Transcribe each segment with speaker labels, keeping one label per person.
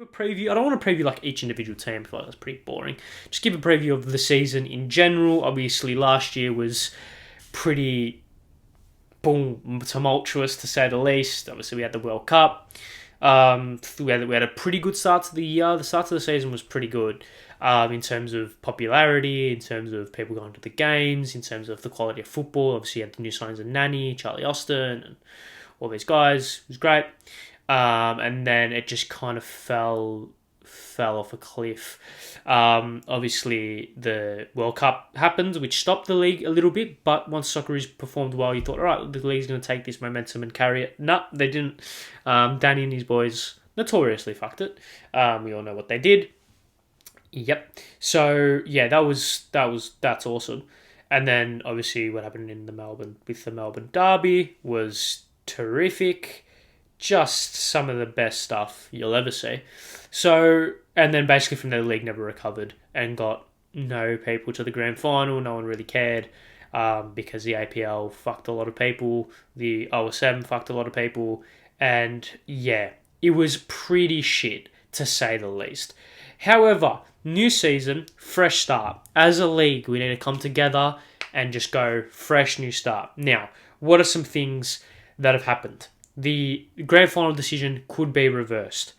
Speaker 1: give a preview. I don't want to preview like each individual team. I feel like that's pretty boring. Just give a preview of the season in general. Obviously, last year was pretty tumultuous to say the least. Obviously, we had the World Cup. We had a pretty good start to the year. The start to the season was pretty good in terms of popularity, in terms of people going to the games, in terms of the quality of football. Obviously, you had the new signings of Nani, Charlie Austin, and all these guys. It was great. And then it just kind of fell off a cliff. Obviously, the World Cup happened, which stopped the league a little bit. But once Socceroos performed well, you thought, all right, the league's going to take this momentum and carry it. No, they didn't. Danny and his boys notoriously fucked it. We all know what they did. Yep. So yeah, that's awesome. And then obviously what happened in the Melbourne derby was terrific. Just some of the best stuff you'll ever see. So, and then basically from there, the league never recovered and got no people to the grand final. No one really cared because the APL fucked a lot of people. The OSM fucked a lot of people. And yeah, it was pretty shit to say the least. However, new season, fresh start. As a league, we need to come together and just go fresh new start. Now, what are some things that have happened? The grand final decision could be reversed.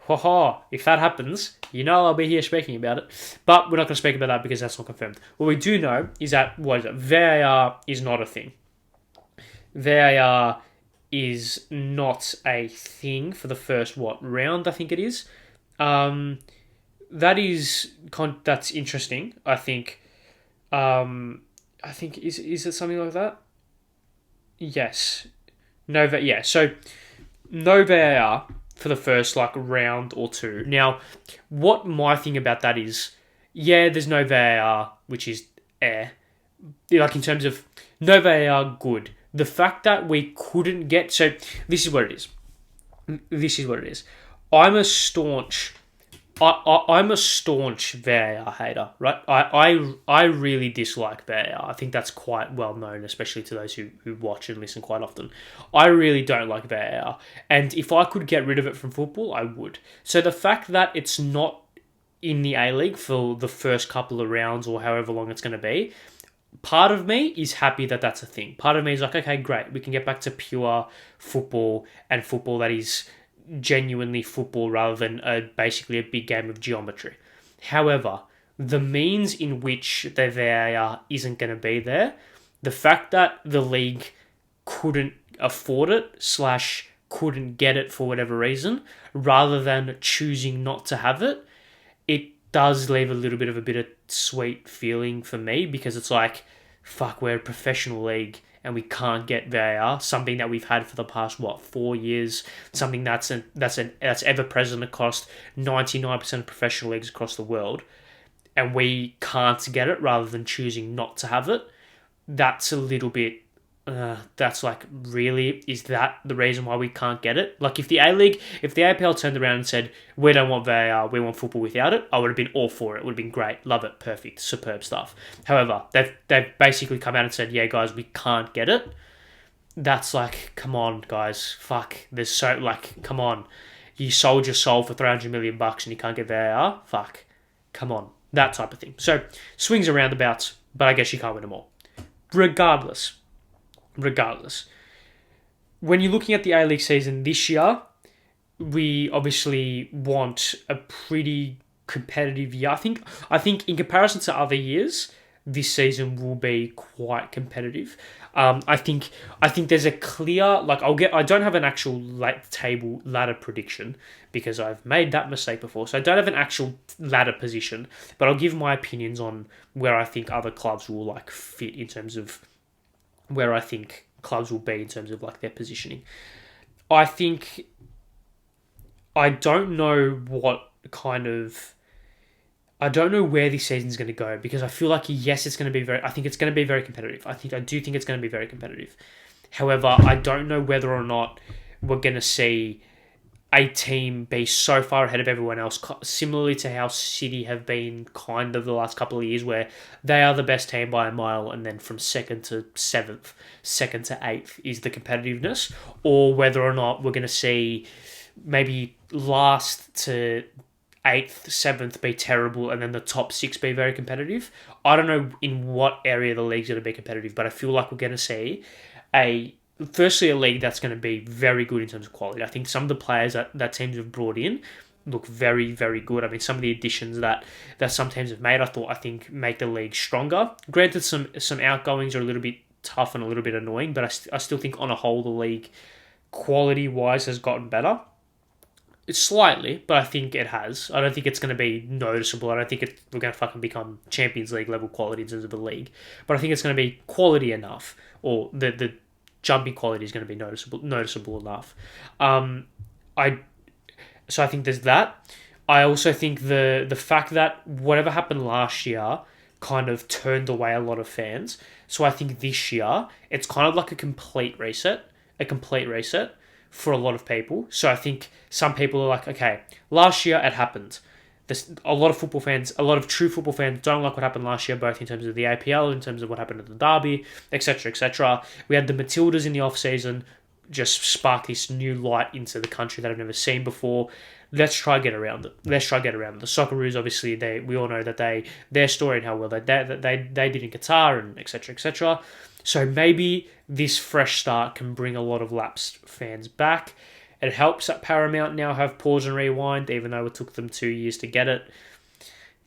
Speaker 1: If that happens, I'll be here speaking about it. But we're not going to speak about that because that's not confirmed. What we do know is that, VAR is not a thing. VAR is not a thing for the first, round, I think it is. That's interesting, I think. Is it something like that? Yes. So no VAR for the first round or two. Now, what my thing about that is, there's no VAR, which is air. In terms of no VAR, good. The fact that we couldn't get this is what it is. I'm a staunch VAR hater, right? I really dislike VAR. I think that's quite well known, especially to those who watch and listen quite often. I really don't like VAR. And if I could get rid of it from football, I would. So the fact that it's not in the A-League for the first couple of rounds or however long it's going to be, part of me is happy that that's a thing. Part of me is like, okay, great. We can get back to pure football and football that is genuinely football rather than basically a big game of geometry. However, the means in which the VAR isn't going to be there, the fact that the league couldn't afford it / couldn't get it for whatever reason, rather than choosing not to have it, it does leave a little bit of a bittersweet feeling for me because it's like, fuck, we're a professional league and we can't get VAR, something that we've had for the past 4 years, something that's ever present across 99% of professional leagues across the world, and we can't get it rather than choosing not to have it. That's a little bit. That's really, is that the reason why we can't get it? If the APL turned around and said, we don't want VAR, we want football without it, I would have been all for it. It would have been great, love it, perfect, superb stuff. However, they've basically come out and said, yeah, guys, we can't get it. That's come on, guys, fuck. Come on. You sold your soul for $300 million and you can't get VAR? Fuck. Come on. That type of thing. So, swings and roundabouts, but I guess you can't win them all. Regardless, when you're looking at the A-League season this year, we obviously want a pretty competitive year. I think in comparison to other years, this season will be quite competitive. I think there's a clear I don't have an actual table ladder prediction because I've made that mistake before. So I don't have an actual ladder position, but I'll give my opinions on where I think other clubs will fit in terms of where I think clubs will be in terms of their positioning. I don't know I don't know where this season's going to go because I feel like, yes, it's going to be I think it's going to be very competitive. I do think it's going to be very competitive. However, I don't know whether or not we're going to see a team be so far ahead of everyone else, similarly to how City have been kind of the last couple of years, where they are the best team by a mile, and then from 2nd to 7th, 2nd to 8th is the competitiveness, or whether or not we're going to see maybe last to eighth, seventh be terrible, and then the top six be very competitive. I don't know in what area the league's going to be competitive, but I feel like we're going to see firstly a league that's going to be very good in terms of quality. I think some of the players that teams have brought in look very, very good. I mean, some of the additions that some teams have made, I think make the league stronger. Granted, some outgoings are a little bit tough and a little bit annoying, but I still think on a whole the league quality-wise has gotten better. It's slightly, but I think it has. I don't think it's going to be noticeable. I don't think we're going to fucking become Champions League level quality in terms of the league. But I think it's going to be quality enough, or the jumping quality is going to be noticeable enough. So I think there's that. I also think the fact that whatever happened last year kind of turned away a lot of fans. So I think this year it's kind of like a complete reset for a lot of people. So I think some people are like, okay, last year it happened. A lot of true football fans don't like what happened last year, both in terms of the APL, in terms of what happened at the derby, etc., etc. We had the Matildas in the off-season just spark this new light into the country that I've never seen before. Let's try to get around it. The Socceroos, obviously, we all know that their story and how well they did in Qatar and etc., etc. So maybe this fresh start can bring a lot of lapsed fans back. It helps that Paramount now have pause and rewind, even though it took them 2 years to get it.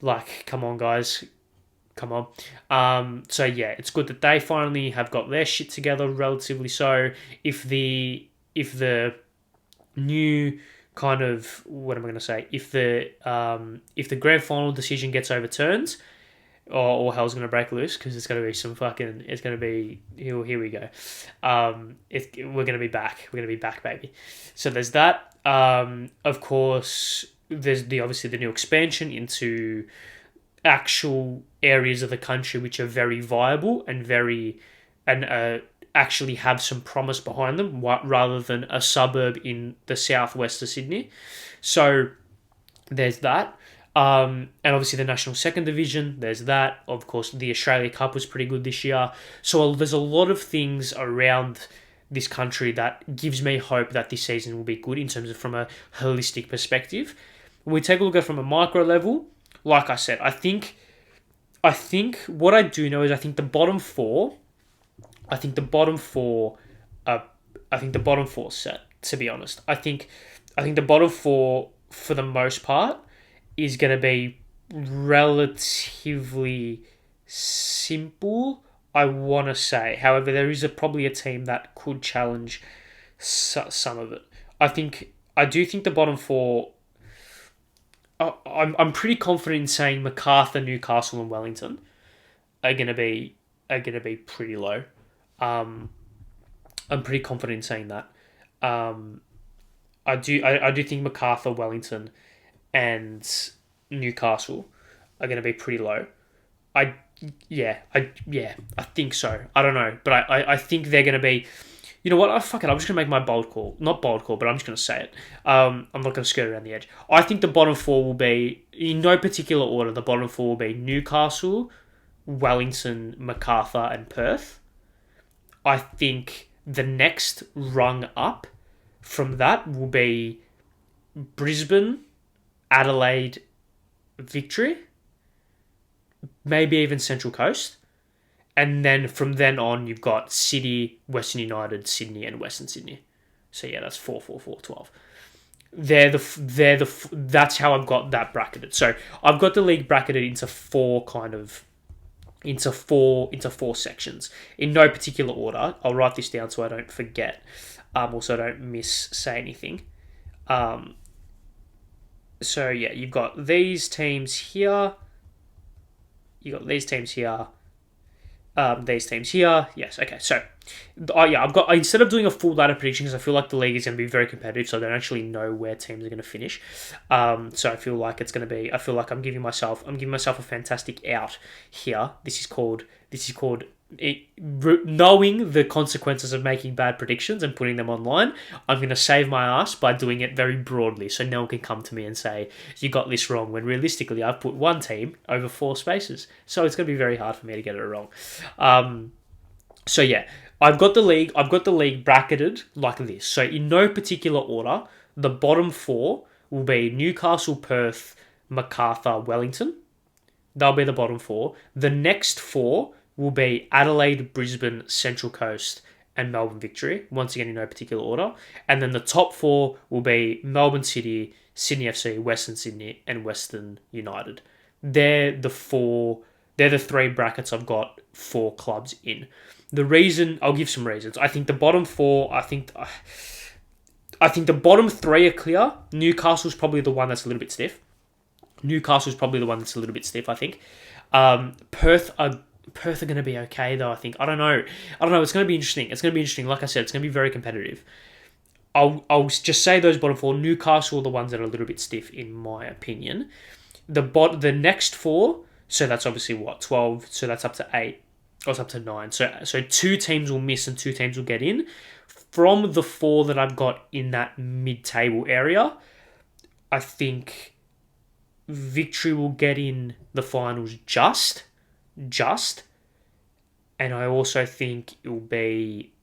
Speaker 1: Like, come on, guys. Come on. So, yeah, it's good that they finally have got their shit together, relatively so. If the new kind of, what am I going to say? If the grand final decision gets overturned, or hell's going to break loose, because it's going to be here we go. We're going to be back. We're going to be back, baby. So there's that. Of course, there's obviously the new expansion into actual areas of the country which are very viable and actually have some promise behind them, rather than a suburb in the southwest of Sydney. So there's that. And obviously the National Second Division, there's that. Of course, the Australia Cup was pretty good this year. So there's a lot of things around this country that gives me hope that this season will be good in terms of from a holistic perspective. When we take a look at it from a micro level, like I said, I think what I do know is I think the bottom four set, to be honest. I think the bottom four, for the most part, is going to be relatively simple, I want to say. However, there is probably a team that could challenge some of it. I do think the bottom four, I'm pretty confident in saying Macarthur, Newcastle and Wellington are going to be pretty low. I'm pretty confident in saying that. I do think Macarthur, Wellington and Newcastle are going to be pretty low. I think so. I don't know, but I think they're going to be. You know what? I'm just going to make my bold call. Not bold call, but I'm just going to say it. I'm not going to skirt around the edge. I think the bottom four will be, in no particular order, the bottom four will be Newcastle, Wellington, Macarthur and Perth. I think the next rung up from that will be Brisbane, Adelaide, Victory, maybe even Central Coast. And then from then on, you've got City, Western United, Sydney, and Western Sydney. So yeah, that's 4, 4, 4, 12. That's how I've got that bracketed. So I've got the league bracketed into four sections in no particular order. I'll write this down so I don't forget, also I don't say anything. So yeah, you've got these teams here. These teams here. Yes, okay. So, I've got, instead of doing a full ladder prediction, because I feel like the league is going to be very competitive, so I don't actually know where teams are going to finish. So I feel like I'm giving myself a fantastic out here. This is called knowing the consequences of making bad predictions and putting them online. I'm going to save my ass by doing it very broadly, so no one can come to me and say you got this wrong, when realistically I've put one team over 4 spaces, so it's going to be very hard for me to get it wrong. So yeah, I've got the league bracketed like this. So in no particular order, The bottom four will be Newcastle, Perth, Macarthur, Wellington. They'll be the bottom four. The next four will be Adelaide, Brisbane, Central Coast, and Melbourne Victory, once again in no particular order. And then the top four will be Melbourne City, Sydney FC, Western Sydney, and Western United. They're the three brackets I've got 4 clubs in. The reason, I'll give some reasons. I think the bottom four, I think the bottom 3 are clear. Newcastle's probably the one that's a little bit stiff. I think. Perth are going to be okay, though, I think. I don't know. It's going to be interesting. Like I said, it's going to be very competitive. I'll just say those bottom 4. Newcastle are the ones that are a little bit stiff, in my opinion. The next 4, so that's obviously 12, so that's up to 8, or it's up to 9. So 2 teams will miss and 2 teams will get in. From the 4 that I've got in that mid-table area, I think Victory will get in the finals just, and I also think it will be.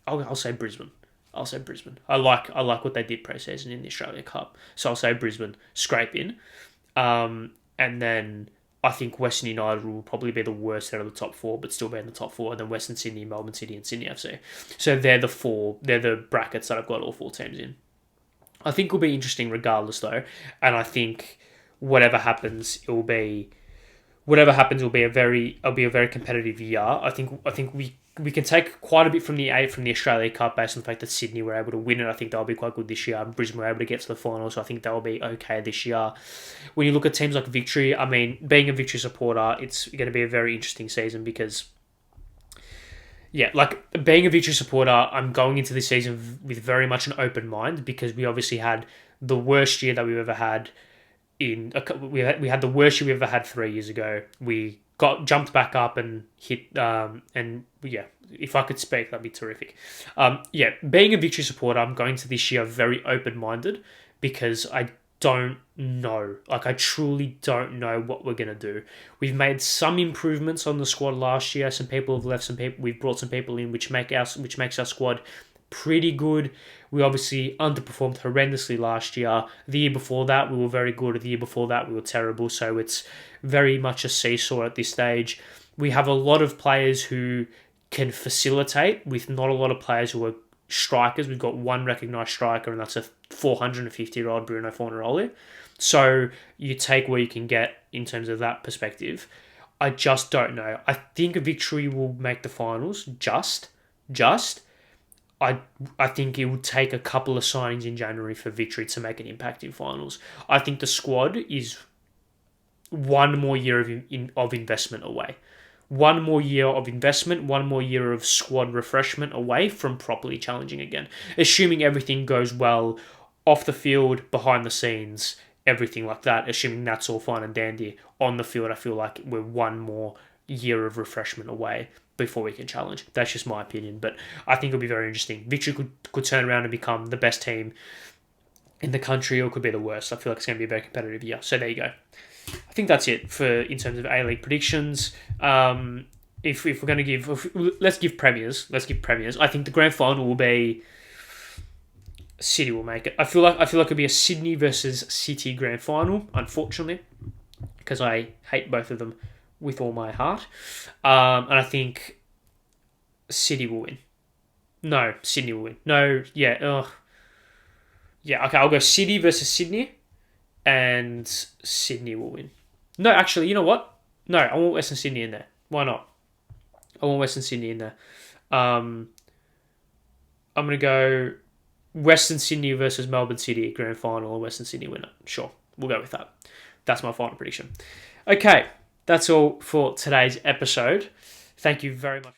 Speaker 1: I'll say Brisbane. I like what they did pre-season in the Australia Cup, so I'll say Brisbane scrape in, and then I think Western United will probably be the worst out of the top 4, but still be in the top 4, and then Western Sydney, Melbourne City, and Sydney FC. So they're the brackets that I've got all 4 teams in. I think it'll be interesting regardless, though, and I think whatever happens, it'll be a very competitive year. I think we can take quite a bit from the Australia Cup based on the fact that Sydney were able to win it. I think they'll be quite good this year. And Brisbane were able to get to the final, so I think they'll be okay this year. When you look at teams like Victory, I mean, being a Victory supporter, it's going to be a very interesting season because, yeah, like being a Victory supporter, I'm going into this season with very much an open mind because we obviously had the worst year that we've ever had. We had the worst year we ever had 3 years ago. We jumped back up and hit if I could speak, that'd be terrific. Being a Victory supporter, I'm going to this year very open-minded because I don't know. Like, I truly don't know what we're going to do. We've made some improvements on the squad last year. Some people have left, we've brought some people in, which makes our squad pretty good. We obviously underperformed horrendously last year. The year before that, we were very good. The year before that, we were terrible. So it's very much a seesaw at this stage. We have a lot of players who can facilitate with not a lot of players who are strikers. We've got one recognised striker, and that's a 450-year-old Bruno Fornaroli. So you take where you can get in terms of that perspective. I just don't know. I think Victory will make the finals, just. I think it would take a couple of signings in January for Victory to make an impact in finals. I think the squad is one more year of investment away. One more year of investment, one more year of squad refreshment away from properly challenging again. Assuming everything goes well off the field, behind the scenes, everything like that. Assuming that's all fine and dandy. On the field, I feel like we're one more year of refreshment away before we can challenge. That's just my opinion, but I think it'll be very interesting. Victory could turn around and become the best team in the country, or could be the worst. I feel like it's going to be a very competitive year. So there you go. I think that's it in terms of A-League predictions. If we're going to let's give premiers. I think the grand final will be City will make it. I feel like it'll be a Sydney versus City grand final, unfortunately, because I hate both of them with all my heart. And I think City will win. No, Sydney will win. No, yeah. Yeah, okay, I'll go City versus Sydney, and Sydney will win. No, actually, you know what? No, I want Western Sydney in there. Why not? I want Western Sydney in there. I'm going to go Western Sydney versus Melbourne City grand final, and Western Sydney winner. Sure, we'll go with that. That's my final prediction. Okay, that's all for today's episode. Thank you very much.